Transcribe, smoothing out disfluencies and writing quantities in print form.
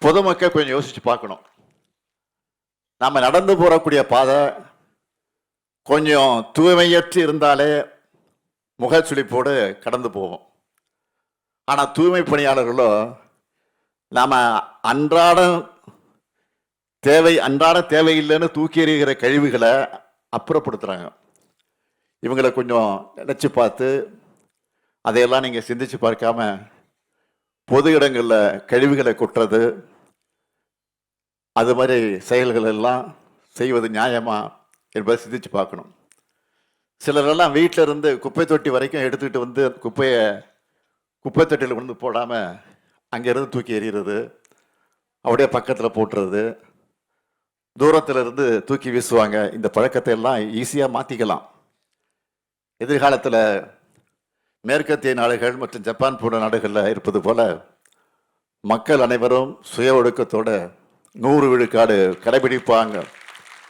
பொதுமக்கள் கொஞ்சம் யோசிச்சு பார்க்கணும். நம்ம நடந்து போறக்கூடிய பாதை கொஞ்சம் தூய்மையற்று இருந்தாலே முகச்சுளிப்போடு கடந்து போவோம். ஆனால் தூய்மை பணியாளர்களோ நாம அன்றாட தேவையில்லைன்னு தூக்கி எறிகிற கழிவுகளை அப்புறப்படுத்துறாங்க. இவங்களை கொஞ்சம் நினைச்சு பார்த்து அதையெல்லாம் நீங்க சிந்திச்சு பார்க்காம பொது இடங்களில் கழிவுகளை கொட்டுறது, அது மாதிரி செயல்கள் எல்லாம் செய்வது நியாயமா என்பதை சிந்திச்சு பார்க்கணும். சிலரெல்லாம் வீட்டில் இருந்து குப்பை தொட்டி வரைக்கும் எடுத்துக்கிட்டு வந்து குப்பை தொட்டியில் கொண்டு போடாமல் அங்கேருந்து தூக்கி எறிகிறது, அப்படியே பக்கத்தில் போட்டுறது, தூரத்தில் இருந்து தூக்கி வீசுவாங்க. இந்த பழக்கத்தை எல்லாம் ஈஸியாக மாற்றிக்கலாம். எதிர்காலத்தில் மேற்கத்திய நாடுகள் மற்றும் ஜப்பான் போன்ற நாடுகளில் இருப்பது போல மக்கள் அனைவரும் சுய ஒழுக்கத்தோட 100 விழுக்காடு கடைபிடிப்பாங்க